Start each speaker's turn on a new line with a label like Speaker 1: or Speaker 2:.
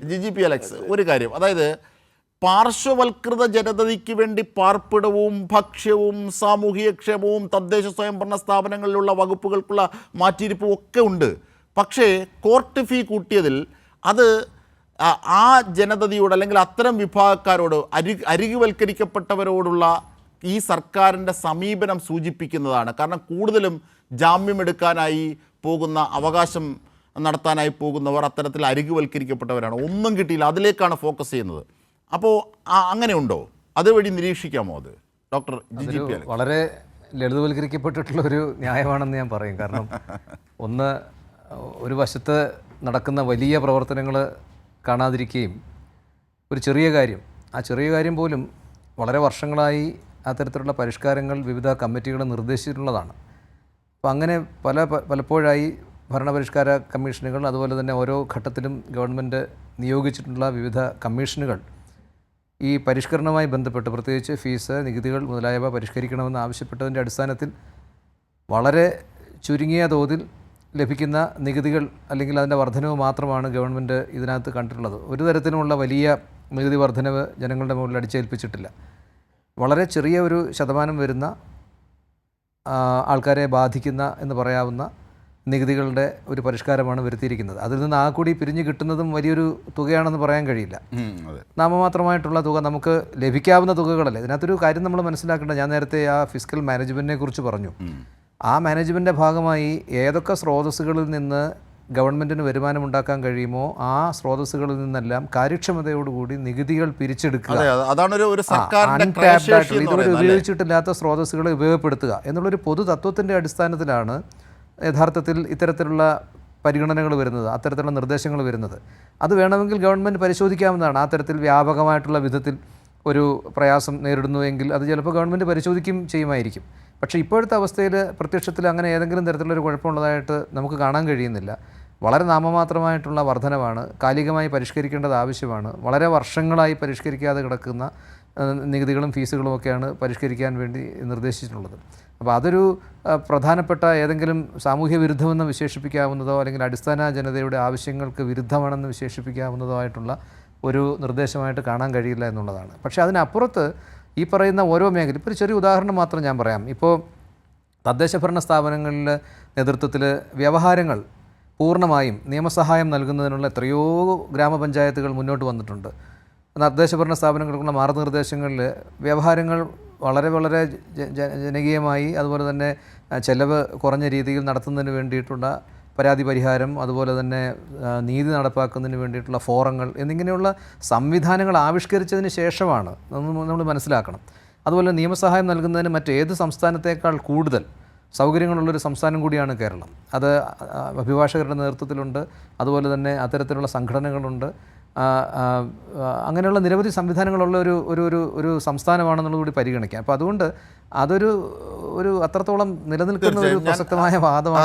Speaker 1: GGP Alex, ഒരു കാര്യം, അതായത് പാർശ്വവൽകൃത ജനതയ്ക്ക് വേണ്ടി പാർപ്പിടവും ഭക്ഷ്യവും സാമൂഹികക്ഷേമവും തദ്ദേശ സ്വയംഭരണ സ്ഥാപനങ്ങളിലുള്ള വകുപ്പുകൾക്കുള്ള മാറ്റിയിരിപ്പും ഒക്കെ ഉണ്ട്. പക്ഷേ കോർട്ട് ഫീ കൂട്ടിയതിൽ അത് ആ ജനതയോട് അല്ലെങ്കിൽ അത്തരം വിഭാഗക്കാരോട് അരികുവൽക്കരിക്കപ്പെട്ടവരോടുള്ള ഈ സർക്കാരിൻ്റെ സമീപനം സൂചിപ്പിക്കുന്നതാണ്. കാരണം കൂടുതലും ജാമ്യമെടുക്കാനായി പോകുന്ന, അവകാശം നടത്താനായി പോകുന്നവർ അത്തരത്തിൽ അരികുവൽക്കരിക്കപ്പെട്ടവരാണ്. ഒന്നും കിട്ടിയില്ല, അതിലേക്കാണ് ഫോക്കസ് ചെയ്യുന്നത്. അപ്പോൾ അങ്ങനെയുണ്ടോ? അതുവഴി നിരീക്ഷിക്കാമോ അത് ഡോക്ടർ GGP?
Speaker 2: വളരെ ലളിതവൽക്കരിക്കപ്പെട്ടിട്ടുള്ള ഒരു ന്യായമാണെന്ന് ഞാൻ പറയും. കാരണം ഒന്ന്, ഒരു വശത്ത് നടക്കുന്ന വലിയ പ്രവർത്തനങ്ങൾ കാണാതിരിക്കുകയും ഒരു ചെറിയ കാര്യം, ആ ചെറിയ കാര്യം പോലും വളരെ വർഷങ്ങളായി അത്തരത്തിലുള്ള പരിഷ്കാരങ്ങൾ വിവിധ കമ്മിറ്റികൾ നിർദ്ദേശിച്ചിട്ടുള്ളതാണ്. അപ്പോൾ അങ്ങനെ പലപ്പോഴായി ഭരണപരിഷ്കാര കമ്മീഷനുകൾ, അതുപോലെ തന്നെ ഓരോ ഘട്ടത്തിലും ഗവൺമെൻറ് നിയോഗിച്ചിട്ടുള്ള വിവിധ കമ്മീഷനുകൾ ഈ പരിഷ്കരണവുമായി ബന്ധപ്പെട്ട്, പ്രത്യേകിച്ച് ഫീസ്, നികുതികൾ മുതലായവ പരിഷ്കരിക്കണമെന്ന് ആവശ്യപ്പെട്ടതിൻ്റെ അടിസ്ഥാനത്തിൽ വളരെ ചുരുങ്ങിയ തോതിൽ ലഭിക്കുന്ന നികുതികൾ അല്ലെങ്കിൽ അതിൻ്റെ വർധനവ് മാത്രമാണ് ഗവൺമെൻറ് ഇതിനകത്ത് കണ്ടിട്ടുള്ളത്. ഒരു തരത്തിലുമുള്ള വലിയ നികുതി വർധനവ് ജനങ്ങളുടെ മുകളിൽ അടിച്ചേൽപ്പിച്ചിട്ടില്ല. വളരെ ചെറിയ ഒരു ശതമാനം വരുന്ന ആൾക്കാരെ ബാധിക്കുന്ന എന്ന് പറയാവുന്ന നികുതികളുടെ ഒരു പരിഷ്കാരമാണ് വരുത്തിയിരിക്കുന്നത്. അതിൽ നിന്ന് ആ കൂടി പിരിഞ്ഞു കിട്ടുന്നതും വലിയൊരു തുകയാണെന്ന് പറയാൻ കഴിയില്ല. നാമമാത്രമായിട്ടുള്ള തുക, നമുക്ക് ലഭിക്കാവുന്ന തുകകളല്ലേ. ഇതിനകത്തൊരു കാര്യം നമ്മൾ മനസ്സിലാക്കേണ്ടത്, ഞാൻ നേരത്തെ ആ ഫിസ്ക്കൽ മാനേജ്മെൻറ്റിനെ കുറിച്ച് പറഞ്ഞു. ആ മാനേജ്മെൻറ്റിൻ്റെ ഭാഗമായി ഏതൊക്കെ സ്രോതസ്സുകളിൽ നിന്ന് ഗവൺമെൻറ്റിന് വരുമാനമുണ്ടാക്കാൻ കഴിയുമോ ആ സ്രോതസ്സുകളിൽ നിന്നെല്ലാം കാര്യക്ഷമതയോടുകൂടി നികുതികൾ പിരിച്ചെടുക്കുക, ഇതുവരെ ഉപയോഗിച്ചിട്ടില്ലാത്ത സ്രോതസ്സുകളെ ഉപയോഗപ്പെടുത്തുക എന്നുള്ളൊരു പൊതു തത്വത്തിൻ്റെ അടിസ്ഥാനത്തിലാണ് യഥാർത്ഥത്തിൽ ഇത്തരത്തിലുള്ള പരിഗണനകൾ വരുന്നത്, അത്തരത്തിലുള്ള നിർദ്ദേശങ്ങൾ വരുന്നത്. അത് വേണമെങ്കിൽ ഗവൺമെൻറ് പരിശോധിക്കാവുന്നതാണ്. ആ തരത്തിൽ വ്യാപകമായിട്ടുള്ള വിധത്തിൽ ഒരു പ്രയാസം നേരിടുന്നുവെങ്കിൽ അത് ചിലപ്പോൾ ഗവൺമെൻറ് പരിശോധിക്കും ചെയ്യുമായിരിക്കും. പക്ഷേ ഇപ്പോഴത്തെ അവസ്ഥയിൽ പ്രത്യക്ഷത്തിൽ അങ്ങനെ ഏതെങ്കിലും തരത്തിലുള്ളൊരു കുഴപ്പമുള്ളതായിട്ട് നമുക്ക് കാണാൻ കഴിയുന്നില്ല. വളരെ നാമമാത്രമായിട്ടുള്ള വർധനവാണ്, കാലികമായി പരിഷ്കരിക്കേണ്ടത് ആവശ്യമാണ്. വളരെ വർഷങ്ങളായി പരിഷ്കരിക്കാതെ കിടക്കുന്ന നികുതികളും ഫീസുകളും ഒക്കെയാണ് പരിഷ്കരിക്കാൻ വേണ്ടി നിർദ്ദേശിച്ചിട്ടുള്ളത്. അപ്പോൾ അതൊരു പ്രധാനപ്പെട്ട ഏതെങ്കിലും സാമൂഹ്യ വിരുദ്ധമെന്ന് വിശേഷിപ്പിക്കാവുന്നതോ അല്ലെങ്കിൽ അടിസ്ഥാന ജനതയുടെ ആവശ്യങ്ങൾക്ക് വിരുദ്ധമാണെന്ന് വിശേഷിപ്പിക്കാവുന്നതോ ആയിട്ടുള്ള ഒരു നിർദ്ദേശമായിട്ട് കാണാൻ കഴിയില്ല എന്നുള്ളതാണ്. പക്ഷേ അതിനപ്പുറത്ത് ഈ പറയുന്ന ഓരോ മേഖല, ഇപ്പോൾ ഒരു ചെറിയ ഉദാഹരണം മാത്രം ഞാൻ പറയാം. ഇപ്പോൾ തദ്ദേശഭരണ സ്ഥാപനങ്ങളിലെ നേതൃത്വത്തിൽ വ്യവഹാരങ്ങൾ പൂർണ്ണമായും നിയമസഹായം നൽകുന്നതിനുള്ള എത്രയോ ഗ്രാമപഞ്ചായത്തുകൾ മുന്നോട്ട് വന്നിട്ടുണ്ട്. തദ്ദേശഭരണ സ്ഥാപനങ്ങൾക്കുള്ള മാർഗ്ഗനിർദ്ദേശങ്ങളിൽ വ്യവഹാരങ്ങൾ വളരെ വളരെ ജനകീയമായി, അതുപോലെ തന്നെ ചെലവ് കുറഞ്ഞ രീതിയിൽ നടത്തുന്നതിന് വേണ്ടിയിട്ടുള്ള പരാതി പരിഹാരം, അതുപോലെ തന്നെ നീതി നടപ്പാക്കുന്നതിന് വേണ്ടിയിട്ടുള്ള ഫോറങ്ങൾ എന്നിങ്ങനെയുള്ള സംവിധാനങ്ങൾ ആവിഷ്കരിച്ചതിന് ശേഷമാണ് നമ്മൾ മനസ്സിലാക്കണം. അതുപോലെ നിയമസഹായം നൽകുന്നതിന് മറ്റേത് സംസ്ഥാനത്തേക്കാൾ കൂടുതൽ സൗകര്യങ്ങളുള്ളൊരു സംസ്ഥാനം കൂടിയാണ് കേരളം. അത് അഭിഭാഷകരുടെ നേതൃത്വത്തിലുണ്ട്, അതുപോലെ തന്നെ അത്തരത്തിലുള്ള സംഘടനകളുണ്ട്. അങ്ങനെയുള്ള നിരവധി സംവിധാനങ്ങളുള്ള ഒരു സംസ്ഥാനമാണെന്നുള്ളത് കൂടി പരിഗണിക്കാം. അപ്പോൾ അതുകൊണ്ട് അതൊരു അത്രത്തോളം നിലനിൽക്കുന്ന ഒരു പ്രസക്തമായ വാദമാണ്.